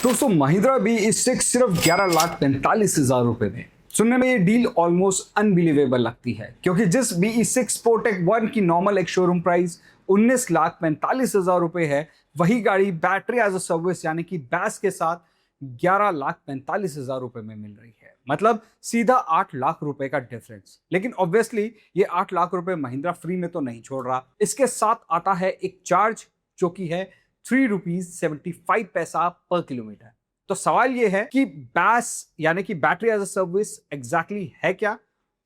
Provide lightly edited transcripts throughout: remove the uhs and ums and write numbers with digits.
दोस्तों महिंद्रा BE6 सिर्फ 11,45,000 रुपए में। सुनने में ये डील ऑलमोस्ट अनबिलीवेबल लगती है क्योंकि जिस BE6 स्पोर्टेक 1 की नॉर्मल एक शोरूम प्राइस 19,45,000 रुपए है, वही गाड़ी बैटरी एज अ सर्विस यानी कि बैस के साथ 11,45,000 रुपए में मिल रही है। मतलब सीधा 8 लाख रुपए का डिफरेंस। लेकिन ऑब्वियसली ये 8 लाख रुपए महिंद्रा फ्री में तो नहीं छोड़ रहा, इसके साथ आता है एक चार्ज जो कि है ₹3.75 पर किलोमीटर। तो सवाल यह है कि बैस यानी कि battery as a service exactly है क्या?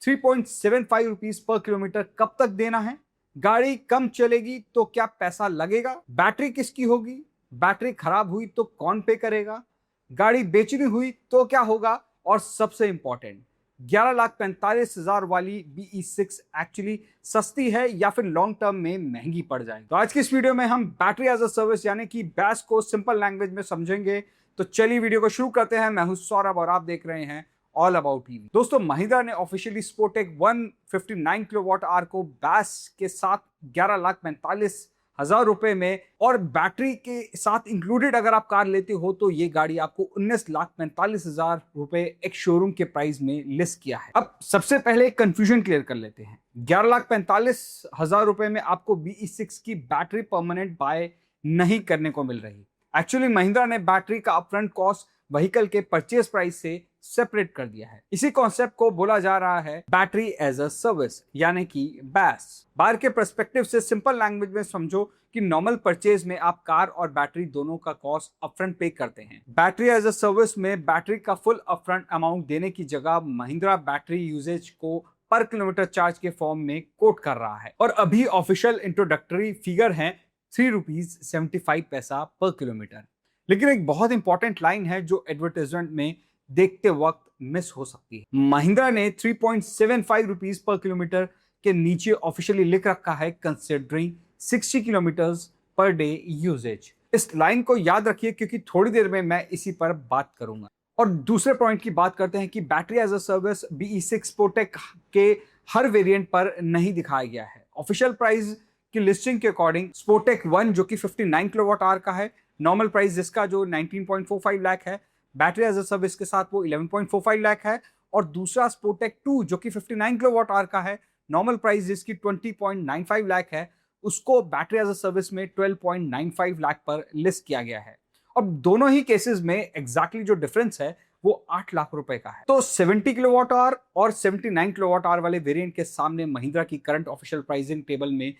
3.75 रुपीज पर किलोमीटर कब तक देना है? गाड़ी कम चलेगी तो क्या पैसा लगेगा? बैटरी किसकी होगी? बैटरी खराब हुई तो कौन पे करेगा? गाड़ी बेचनी हुई तो क्या होगा? और सबसे इंपॉर्टेंट, 11,45,000 वाली BE6 एक्चुअली सस्ती है या फिर लॉन्ग टर्म में महंगी पड़ जाएगी? तो आज की इस वीडियो में हम बैटरी एज अ सर्विस यानी कि बैस को सिंपल लैंग्वेज में समझेंगे। तो चलिए वीडियो को शुरू करते हैं। मैं हूं सौरभ और आप देख रहे हैं ऑल अबाउट ईवी। दोस्तों महिंद्रा ने ऑफिशियली स्पोर्टेक 159 किलोवाट आवर को बैस के साथ 11,45,000 रुपए में और बैटरी के साथ इंक्लूडेड अगर आप कार लेते हो तो ये गाड़ी आपको 19,45,000 रुपए एक शोरूम के प्राइस में लिस्ट किया है। अब सबसे पहले कंफ्यूजन क्लियर कर लेते हैं। 11,45,000 रुपए में आपको BE6 की बैटरी परमानेंट बाय नहीं करने को मिल रही। एक्चुअली महिंद्रा ने बैटरी का अपफ्रंट कॉस्ट व्हीकल के परचेज प्राइस से सेपरेट कर दिया है। इसी कॉन्सेप्ट को बोला जा रहा है बैटरी एज अ सर्विस यानी कि बैस। बाहर के पर्सपेक्टिव से सिंपल लैंग्वेज में समझो कि नॉर्मल परचेज में आप कार और बैटरी दोनों का कॉस्ट अपफ्रंट पे करते हैं। बैटरी एज अ सर्विस में बैटरी का फुल अपफ्रंट अमाउंट देने की जगह महिंद्रा बैटरी यूजेज को पर किलोमीटर चार्ज के फॉर्म में कोट कर रहा है और अभी ऑफिशियल इंट्रोडक्टरी फिगर है ₹3.75 पर किलोमीटर। लेकिन एक बहुत इंपॉर्टेंट लाइन है जो एडवर्टाइजमेंट में देखते वक्त मिस हो सकती है। महिंद्रा ने 3.75 रुपीज पर किलोमीटर के नीचे ऑफिशियली लिख रखा है considering 60 kilometres per day usage. इस लाइन को याद रखिए क्योंकि थोड़ी देर में मैं इसी पर बात करूंगा। और दूसरे पॉइंट की बात करते हैं कि battery as a service BE6 स्पोर्टेक के हर वेरिएंट पर नहीं दिखाया गया है। ऑफिशियल प्राइस की लिस्टिंग के अकॉर्डिंग स्पोर्टेक 1 जो कि 59 किलोवाट आवर का है, नॉर्मल प्राइस जिसका जो 19.45 लाख है, बैटरी एज अ सर्विस के साथ वो 11.45 लाख है। और दूसरा स्पोर्टेक 2 जो कि 59 किलोवाट आवर का है, नॉर्मल प्राइस जिसकी 20.95 लाख है, उसको बैटरी एज अ सर्विस में 12.95 लाख पर लिस्ट किया गया है। अब दोनों ही केसेस में एग्जैक्टली जो डिफरेंस है वो 8 लाख रुपए का है। तो 70 किलोवाट आवर और 79 किलोवाट आवर वाले वेरिएंट के सामने महिंद्रा की करंट ऑफिशियल प्राइसिंग टेबल में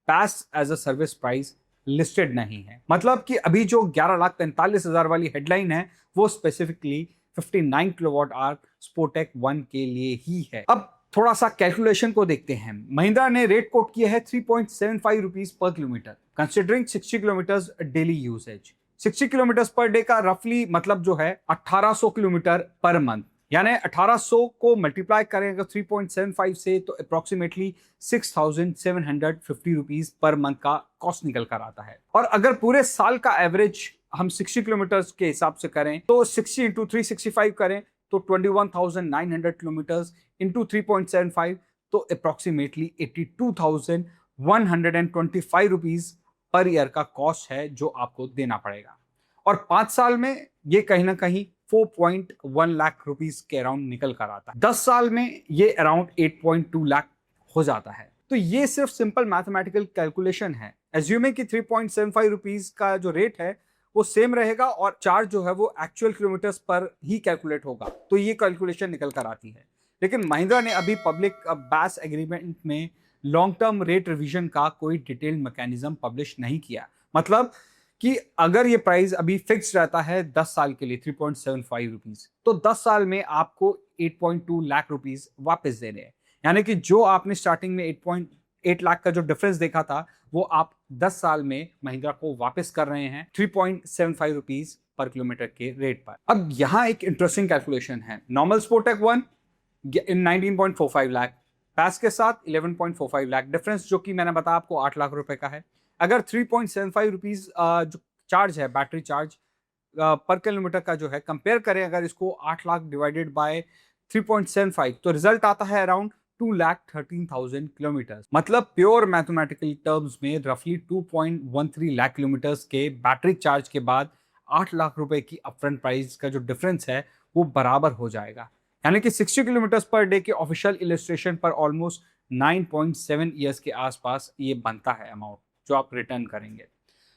BaaS as a service price listed नहीं है। मतलब कि अभी जो 11,45,000 वाली हेडलाइन है वो स्पेसिफिकली 59 किलोवाट आवर स्पोर्टेक 1 के लिए ही है। अब थोड़ा सा कैलकुलेशन को देखते हैं। महिंद्रा ने रेट कोट किया है 3.75 rupees per kilometre considering 60 kilometre daily usage. 60 kilometre per day का रफली मतलब जो है 1800 किलोमीटर पर मंथ, यानी 1800 को मल्टीप्लाई करें अगर 3.75 से तो अप्रोक्सीमेटली 6,750 रुपीज पर मंथ का कॉस्ट निकल कर आता है। और अगर पूरे साल का एवरेज हम 60 किलोमीटर के हिसाब से करें तो 60 इंटू 365 करें तो 21,900 किलोमीटर इंटू 3.75 तो अप्रोक्सीमेटली 82,125 रुपीज पर ईयर का कॉस्ट है जो आपको देना पड़ेगा। और 5 साल में ये कहीं ना कहीं 4.1 लाख रुपीस के अराउंड निकल कर आता है। 10 साल में ये अराउंड 8.2 लाख हो जाता है। तो ये सिर्फ सिंपल मैथमेटिकल कैलकुलेशन है। एज्यूमिंग कि 3.75 रुपीस का जो रेट है वो सेम रहेगा और चार्ज जो है वो एक्चुअल किलोमीटर्स पर ही कैलकुलेट होगा, तो ये कैलकुलेशन निकल कर आती है। लेकिन महिंद्रा ने अभी पब्लिक बैस एग्रीमेंट में लॉन्ग टर्म रेट रिवीजन का कोई डिटेल्ड मैकेनिज्म पब्लिश नहीं किया। मतलब कि अगर ये प्राइस अभी फिक्स रहता है 10 साल के लिए 3.75 रुपीज, तो 10 साल में आपको 8.2 लाख रुपीज वापस देने हैं। यानी कि जो आपने स्टार्टिंग में 8.8 लाख का जो डिफरेंस देखा था वो आप 10 साल में महिंद्रा को वापस कर रहे हैं 3.75 रुपीज पर किलोमीटर के रेट पर। अब यहाँ एक इंटरेस्टिंग कैलकुलेशन है। नॉर्मल स्पोर्टेक 1 इन 19.45 लाख, बैस के साथ 11.45 लाख, डिफरेंस जो कि मैंने बताया आपको 8 लाख रुपए का है। अगर 3.75 रुपीज जो चार्ज है बैटरी चार्ज पर किलोमीटर का जो है कंपेयर करें अगर इसको 8 लाख डिवाइडेड बाय 3.75 तो रिजल्ट आता है अराउंड 2,13,000 किलोमीटर। मतलब प्योर मैथमेटिकल टर्म्स में रफली 2.13 लाख किलोमीटर्स के बैटरी चार्ज के बाद 8 लाख रुपए की अपफ्रंट प्राइस का जो डिफरेंस है वो बराबर हो जाएगा। यानी कि 60 किलोमीटर पर डे के ऑफिशियल इलस्ट्रेशन पर ऑलमोस्ट 9.7 ईयर्स के आसपास ये बनता है अमाउंट जो आप रिटर्न करेंगे।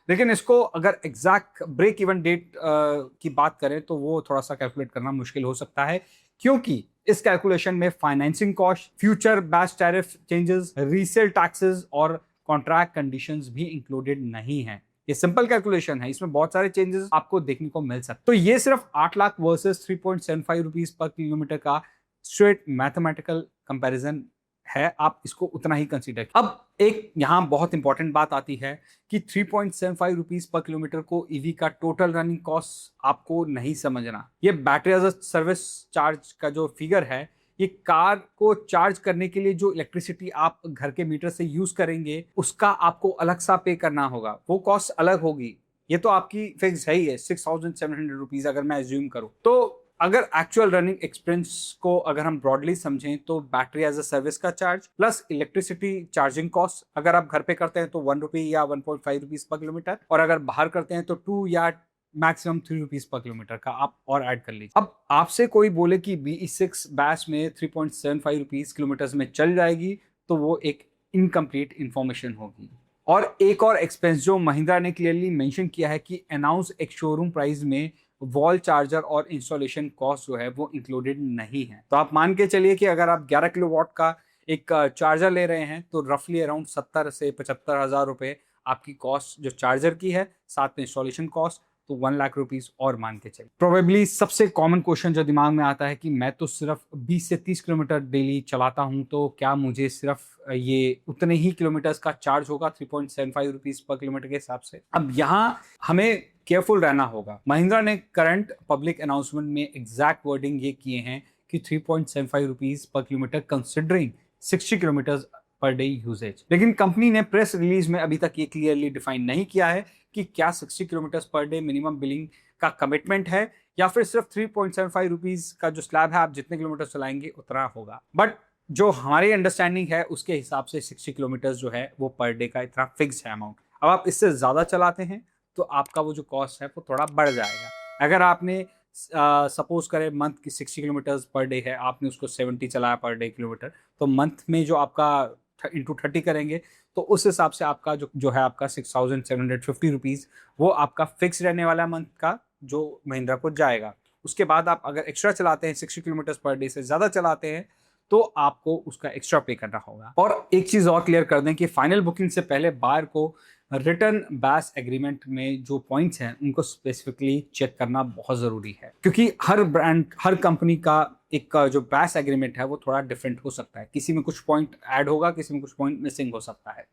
लेकिन इसको अगर एग्जैक्ट ब्रेक इवन डेट की बात करें तो वो थोड़ा सा कैलकुलेट करना मुश्किल हो सकता है, क्योंकि इस कैलकुलेशन में financing cost, future batch tariff changes, resale taxes और कॉन्ट्रैक्ट कंडीशंस भी इंक्लूडेड नहीं है। ये सिंपल कैलकुलेशन है, इसमें बहुत सारे चेंजेस आपको देखने को मिल सकते। तो ये सिर्फ 8 lakh versus 3.75 rupees per kilometre का स्ट्रेट मैथमेटिकल कंपैरिजन है, आप इसको उतना ही कंसीडर। अब एक यहाँ बहुत इंपॉर्टेंट बात आती है कि 3.75 रुपीज पर किलोमीटर को ईवी का टोटल रनिंग कॉस्ट आपको नहीं समझना। ये battery as a service charge का जो फिगर है, ये कार को चार्ज करने के लिए जो इलेक्ट्रिसिटी आप घर के मीटर से यूज करेंगे उसका आपको अलग सा पे करना होगा, वो कॉस्ट अलग होगी। ये तो आपकी फिक्स है ही है 6,700 रुपीज अगर मैं एज्यूम करूँ तो। अगर एक्चुअल रनिंग एक्सपेंस को अगर हम ब्रॉडली समझें तो बैटरी एज अ सर्विस का charge plus electricity charging cost, अगर आप घर पे करते हैं तो 1 रुपी या 1.5 रुपीज पर किलोमीटर, और अगर बाहर करते हैं तो 2 या मैक्सिमम 3 रुपीज पर किलोमीटर का आप और ऐड कर लीजिए। अब आपसे कोई बोले कि BE6 बैस में 3.75 रुपीज किलोमीटर में चल जाएगी तो वो एक इनकम्प्लीट इंफॉर्मेशन होगी। और एक और एक्सपेंस जो महिंद्रा ने क्लियरली मेंशन किया है कि अनाउंस एक शोरूम प्राइस में वॉल चार्जर और इंस्टॉलेशन कॉस्ट जो है वो इंक्लूडेड नहीं है। तो आप मान के चलिए कि अगर आप 11 किलोवाट का एक चार्जर ले रहे हैं तो रफली अराउंड 70 से 75 हजार रुपए आपकी कॉस्ट जो चार्जर की है, साथ में इंस्टॉलेशन कॉस्ट, तो 1 लाख रुपीज और मान के चलिए। प्रोबेबली सबसे कॉमन क्वेश्चन जो दिमाग में आता है कि मैं तो सिर्फ 20 से 30 किलोमीटर डेली चलाता हूं, तो क्या मुझे सिर्फ ये उतने ही किलोमीटर्स का चार्ज होगा 3.75 रुपीज पर किलोमीटर के हिसाब से? अब यहाँ हमें केयरफुल रहना होगा। महिंद्रा ने करंट पब्लिक अनाउंसमेंट में एग्जैक्ट वर्डिंग ये किए हैं कि 3.75 rupees per kilometre considering 60 kilometre per day usage. लेकिन कंपनी ने प्रेस रिलीज में अभी तक ये क्लियरली डिफाइन नहीं किया है कि क्या 60 kilometre per day minimum billing का कमिटमेंट है या फिर सिर्फ 3.75 रुपीज का जो स्लैब है आप जितने किलोमीटर चलाएंगे उतना होगा। बट जो हमारी अंडरस्टैंडिंग है उसके हिसाब से 60 किलोमीटर जो है वो पर डे का इतना फिक्स है अमाउंट। अब आप इससे ज्यादा चलाते हैं तो आपका वो जो कॉस्ट है वो थोड़ा बढ़ जाएगा। अगर आपने सपोज करें मंथ की 60 किलोमीटर पर डे है, आपने उसको 70 चलाया पर डे किलोमीटर, तो मंथ में जो आपका इंटू 30 करेंगे तो उस हिसाब से आपका जो है आपका 6,750 रुपीज वो आपका फिक्स रहने वाला मंथ का जो महिंद्रा को जाएगा। उसके बाद आप अगर एक्स्ट्रा चलाते हैं 60 किलोमीटर पर डे से ज्यादा चलाते हैं तो आपको उसका एक्स्ट्रा पे करना होगा। और एक चीज और क्लियर कर दें कि फाइनल बुकिंग से पहले बायर को रिटर्न बैस एग्रीमेंट में जो पॉइंट्स हैं उनको स्पेसिफिकली चेक करना बहुत जरूरी है, क्योंकि हर ब्रांड हर कंपनी का एक जो बैस एग्रीमेंट है वो थोड़ा डिफरेंट हो सकता है। किसी में कुछ पॉइंट ऐड होगा, किसी में कुछ पॉइंट मिसिंग हो सकता है।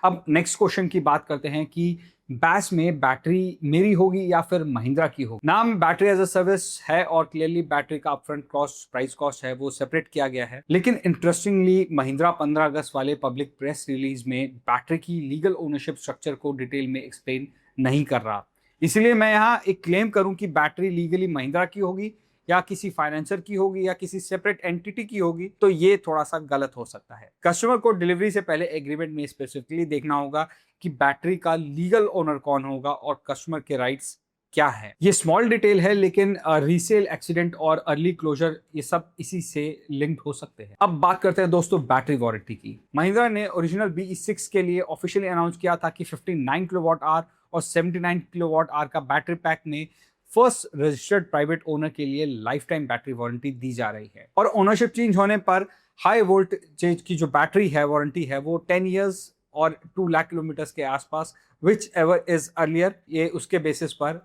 अब नेक्स्ट क्वेश्चन की बात करते हैं कि बैस में बैटरी मेरी होगी या फिर महिंद्रा की होगी। नाम बैटरी एज अ सर्विस है और क्लियरली बैटरी का अपफ्रंट कॉस्ट प्राइस कॉस्ट है वो सेपरेट किया गया है। लेकिन इंटरेस्टिंगली महिंद्रा 15 अगस्त वाले पब्लिक प्रेस रिलीज में बैटरी की लीगल ओनरशिप स्ट्रक्चर को डिटेल में एक्सप्लेन नहीं कर रहा। इसलिए मैं यहाँ एक क्लेम करूं कि बैटरी लीगली महिंद्रा की होगी या किसी फाइनेंसर की होगी या किसी सेपरेट एंटिटी की होगी तो ये थोड़ा सा गलत हो सकता है। कस्टमर को डिलीवरी से पहले एग्रीमेंट में स्पेसिफिकली देखना होगा कि बैटरी का लीगल ओनर कौन होगा और कस्टमर के राइट्स क्या है। ये स्मॉल डिटेल है लेकिन रीसेल, एक्सीडेंट और अर्ली क्लोजर ये सब इसी से लिंक्ड हो सकते हैं। अब बात करते हैं दोस्तों बैटरी वारंटी की। महिंद्रा ने ओरिजिनल BE6 के लिए ऑफिशियली अनाउंस किया था कि 59 किलोवाट आवर और 79 किलोवाट आवर का बैटरी पैक में फर्स्ट रजिस्टर्ड प्राइवेट ओनर के लिए लाइफ टाइम बैटरी वारंटी दी जा रही है। और ओनरशिप चेंज होने पर हाई वोल्टेज की जो बैटरी है वारंटी है वो 10 इयर्स और 2 लाख किलोमीटर के आसपास, विच एवर इज अर्लियर, ये उसके बेसिस पर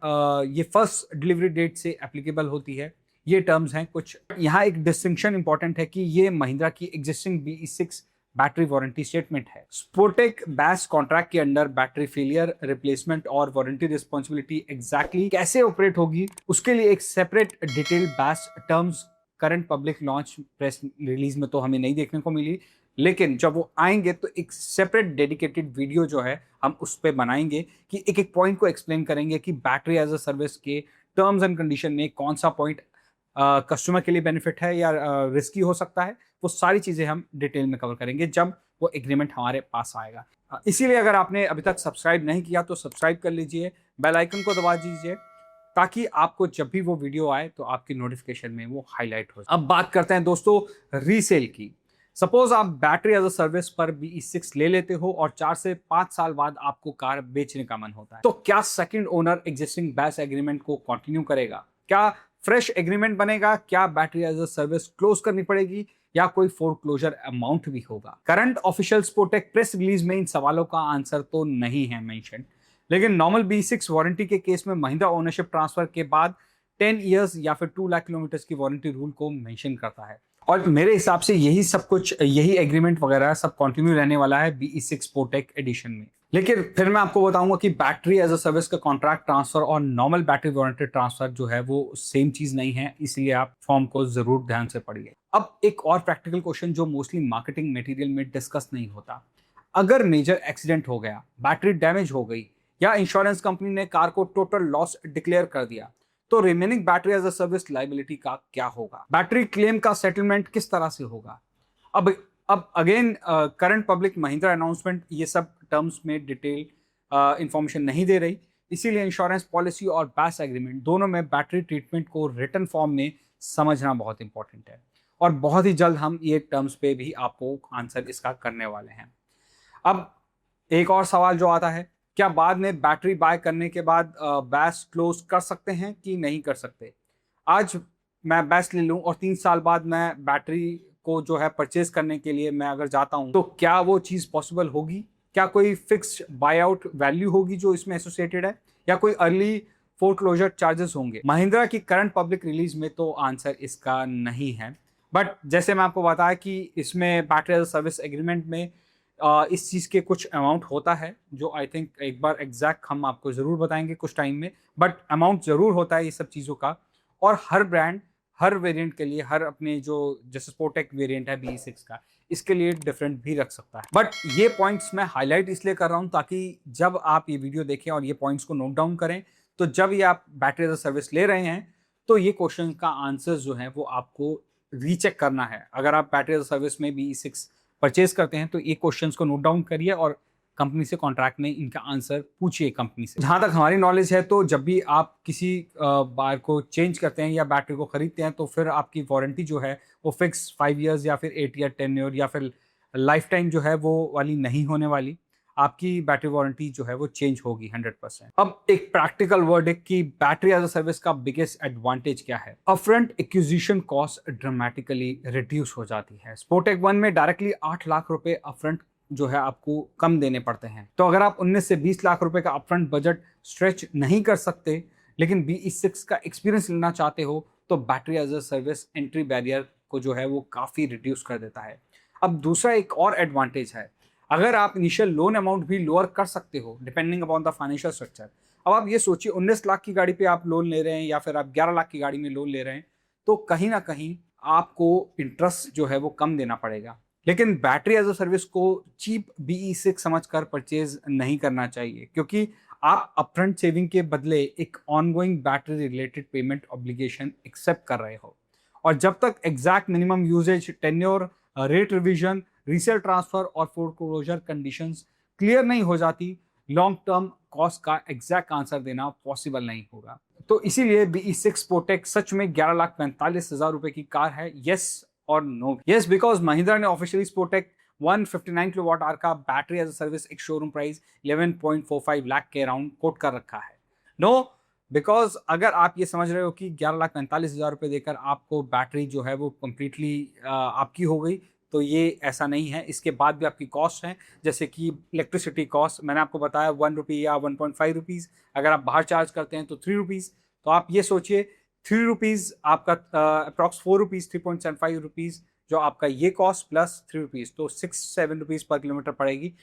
ये फर्स्ट डिलीवरी डेट से एप्लीकेबल होती है। ये टर्म्स हैं कुछ। यहाँ एक डिस्टिंक्शन इंपॉर्टेंट है कि ये महिंद्रा की existing BE6 battery warranty statement है। स्पोर्टेक बैस कॉन्ट्रैक्ट के अंडर बैटरी फेलियर, रिप्लेसमेंट और वारंटी रिस्पॉन्सिबिलिटी एग्जैक्टली कैसे ऑपरेट होगी उसके लिए एक separate detail BaaS terms current public launch press release में तो हमें नहीं देखने को मिली, लेकिन जब वो आएंगे तो एक सेपरेट डेडिकेटेड वीडियो जो है हम उस पर बनाएंगे कि एक एक पॉइंट को एक्सप्लेन करेंगे कि बैटरी एज अ सर्विस के टर्म्स एंड कंडीशन में कौन सा पॉइंट कस्टमर के लिए बेनिफिट है या रिस्की हो सकता है। वो सारी चीज़ें हम डिटेल में कवर करेंगे जब वो एग्रीमेंट हमारे पास आएगा। इसीलिए अगर आपने अभी तक सब्सक्राइब नहीं किया तो सब्सक्राइब कर लीजिए, बेल आइकन को दबा दीजिए ताकि आपको जब भी वो वीडियो आए तो आपकी नोटिफिकेशन में वो हाईलाइट हो। अब बात करते हैं दोस्तों रीसेल की। सपोज आप बैटरी एज अ सर्विस पर BE6 ले लेते हो और 4 से 5 साल बाद आपको कार बेचने का मन होता है, तो क्या second owner existing BaaS agreement को कंटिन्यू करेगा? क्या फ्रेश एग्रीमेंट बनेगा? क्या battery as a service close करनी पड़ेगी या कोई फोरक्लोजर अमाउंट भी होगा? करंट ऑफिशियल स्पोर्टेक प्रेस रिलीज में इन सवालों का आंसर तो नहीं है मेंशन, लेकिन नॉर्मल BE6 वारंटी के केस में महिंद्रा ओनरशिप ट्रांसफर के बाद 10 इयर्स या फिर 2 लाख किलोमीटर की वारंटी रूल को मेंशन करता है। और मेरे हिसाब से यही सब कुछ, यही एग्रीमेंट वगैरह सब कंटिन्यू रहने वाला है BE6 स्पोर्टेक एडिशन में। लेकिन फिर मैं आपको बताऊंगा कि बैटरी एज अ सर्विस का कॉन्ट्रैक्ट ट्रांसफर और नॉर्मल बैटरी वारंटी ट्रांसफर जो है वो सेम चीज नहीं है, इसलिए आप फॉर्म को जरूर ध्यान से पढ़िए। अब एक और प्रैक्टिकल क्वेश्चन जो मोस्टली मार्केटिंग मटेरियल में डिस्कस नहीं होता, अगर मेजर एक्सीडेंट हो गया, बैटरी डैमेज हो गई या इंश्योरेंस कंपनी ने कार को टोटल लॉस डिक्लेयर कर दिया, तो remaining battery as a service liability का क्या होगा? बैटरी क्लेम का सेटलमेंट किस तरह से होगा? अब again current public Mahindra announcement ये सब टर्म्स में डिटेल इंफॉर्मेशन नहीं दे रही, इसीलिए इंश्योरेंस पॉलिसी और बैस एग्रीमेंट दोनों में बैटरी ट्रीटमेंट को रिटन फॉर्म में समझना बहुत इंपॉर्टेंट है। और बहुत ही जल्द हम ये टर्म्स पे भी आपको आंसर इसका करने वाले हैं। अब एक और सवाल जो आता है, क्या बाद में बैटरी बाय करने के बाद बैस क्लोज कर सकते हैं कि नहीं कर सकते? आज मैं बैस ले लूं और 3 साल बाद मैं बैटरी को जो है परचेज करने के लिए मैं अगर जाता हूं, तो क्या वो चीज़ पॉसिबल होगी? क्या कोई फिक्स बाय आउट वैल्यू होगी जो इसमें एसोसिएटेड है, या कोई अर्ली फोरक्लोजर चार्जेस होंगे? महिंद्रा की करंट पब्लिक रिलीज में तो आंसर इसका नहीं है, बट जैसे मैं आपको बताया कि इसमें battery as a service agreement में इस चीज़ के कुछ अमाउंट होता है जो आई थिंक एक बार एग्जैक्ट हम आपको ज़रूर बताएंगे कुछ टाइम में, बट अमाउंट ज़रूर होता है ये सब चीज़ों का। और हर ब्रांड हर वेरिएंट के लिए, हर अपने जो जैसे स्पोर्टेक वेरिएंट है BE6 का, इसके लिए डिफरेंट भी रख सकता है। बट ये पॉइंट्स मैं हाईलाइट इसलिए कर रहा हूँ ताकि जब आप ये वीडियो देखें और ये पॉइंट्स को नोट डाउन करें, तो जब ये आप बैटरी एज अ सर्विस ले रहे हैं तो ये क्वेश्चन का आंसर जो है वो आपको रीचेक करना है। अगर आप बैटरी एज अ सर्विस में BE6 परचेज करते हैं तो ये क्वेश्चंस को नोट डाउन करिए और कंपनी से कॉन्ट्रैक्ट में इनका आंसर पूछिए कंपनी से। जहाँ तक हमारी नॉलेज है तो जब भी आप किसी बार को चेंज करते हैं या बैटरी को खरीदते हैं तो फिर आपकी वारंटी जो है वो फिक्स 5 इयर्स या फिर 8 या 10 ईयर या फिर लाइफ टाइम जो है वो वाली नहीं होने वाली। आपकी बैटरी वारंटी जो है वो चेंज होगी 100%। अब एक प्रैक्टिकल वर्ड है कि बैटरी एज अ सर्विस का बिगेस्ट एडवांटेज क्या है? Upfront acquisition cost dramatically reduce हो जाती है। स्पोर्टेक 1 में डायरेक्टली 8 लाख रुपए अपफ्रंट जो है आपको कम देने पड़ते हैं, तो अगर आप 19 से 20 लाख रुपए का अपफ्रंट बजट स्ट्रेच नहीं कर सकते लेकिन BE6 का एक्सपीरियंस लेना चाहते हो, तो battery as a service entry barrier को जो है वो काफ़ी रिड्यूस कर देता है। अब दूसरा एक और एडवांटेज है, अगर आप इनिशियल लोन अमाउंट भी लोअर कर सकते हो depending upon the financial structure. अब आप ये सोचिए 19 लाख की गाड़ी पे आप लोन ले रहे हैं या फिर आप 11 लाख की गाड़ी में लोन ले रहे हैं, तो कहीं ना कहीं आपको इंटरेस्ट जो है वो कम देना पड़ेगा। लेकिन बैटरी एज अ सर्विस को चीप BE6 समझकर परचेज नहीं करना चाहिए, क्योंकि आप अपफ्रंट सेविंग के बदले एक ongoing battery related payment obligation accept कर रहे हो। और जब तक exact minimum usage, tenure, rate revision, resale transfer और फोरक्लोजर कंडीशंस क्लियर नहीं हो जाती, लॉन्ग टर्म कॉस्ट का एग्जैक्ट आंसर देना पॉसिबल नहीं होगा। तो इसीलिए BE6 स्पोर्टेक सच में 11,45,000 रुपए की कार है, यस और नो? यस, बिकॉज महिंद्रा ने ऑफिशियली स्पोर्टेक 159 किलोवाट आवर का बैटरी एज अ सर्विस एक शोरूम प्राइस 11.45 लाख के अराउंड कोट कर रखा है। नो, बिकॉज अगर आप ये समझ रहे हो कि 11,45,000 रुपये देकर आपको बैटरी जो है वो कम्प्लीटली आपकी हो गई, तो ये ऐसा नहीं है। इसके बाद भी आपकी कॉस्ट हैं, जैसे कि इलेक्ट्रिसिटी कॉस्ट मैंने आपको बताया 1 रुपी या 1.5 रुपीज़, अगर आप बाहर चार्ज करते हैं तो 3 रुपीज़। तो आप ये सोचिए 3 रुपीज़ आपका अप्रॉक्स 4 रुपीज़, 3.75 रुपीज़ जो आपका ये कॉस्ट प्लस 3 रुपीज़, तो 6-7 रुपीज़ पर किलोमीटर पड़ेगी,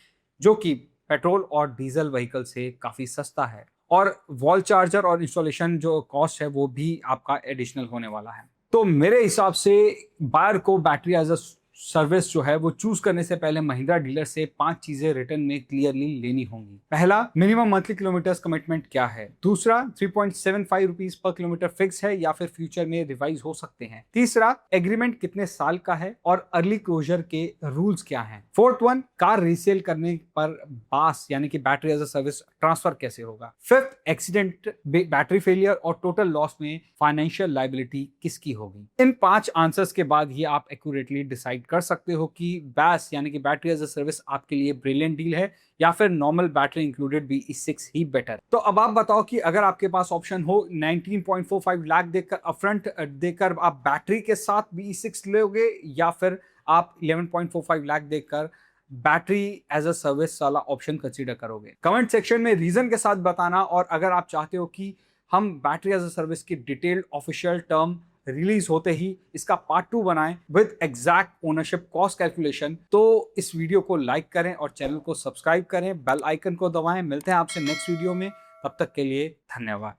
जो कि पेट्रोल और डीजल व्हीकल से काफ़ी सस्ता है। और वॉल चार्जर और इंस्टॉलेशन जो कॉस्ट है वो भी आपका एडिशनल होने वाला है। तो मेरे हिसाब से बायर को बैटरी एज अ सर्विस जो है वो चूज करने से पहले महिंद्रा डीलर से 5 चीजें रिटर्न में क्लियरली लेनी होंगी। पहला, मिनिमम मंथली किलोमीटर्स कमिटमेंट क्या है। दूसरा, 3.75 रुपीज पर किलोमीटर फिक्स है या फिर फ्यूचर में रिवाइज हो सकते हैं। तीसरा, एग्रीमेंट कितने साल का है और अर्ली क्लोजर के रूल्स क्या हैं। फोर्थ वन, कार रीसेल करने पर बास यानी कि battery as a service transfer कैसे होगा। फिफ्थ, एक्सीडेंट, बैटरी फेलियर और टोटल लॉस में फाइनेंशियल लायबिलिटी किसकी होगी। इन 5 आंसर्स के बाद ही आप एक्यूरेटली डिसाइड कर सकते हो कि बैस यानी कि बैटरी एज अ सर्विस आपके लिए ब्रिलियंट डील है या फिर नॉर्मल बैटरी इंक्लूडेड BE6 ही बेटर। तो अब आप बताओ कि अगर आपके पास ऑप्शन हो 19.45 लाख देकर अपफ्रंट देकर आप बैटरी के साथ BE6 लोगे या फिर आप 11.45 लाख देकर बैटरी एज अ सर्विस वाला ऑप्शन कंसीडर करोगे। कमेंट सेक्शन में रीजन के साथ बताना। और अगर आप चाहते हो कि हम बैटरी एज अ सर्विस की डिटेल्ड ऑफिशियल टर्म रिलीज होते ही इसका पार्ट 2 बनाएं with exact ownership cost calculation, तो इस वीडियो को लाइक करें और चैनल को सब्सक्राइब करें, बेल आइकन को दबाएं। मिलते हैं आपसे नेक्स्ट वीडियो में, तब तक के लिए धन्यवाद।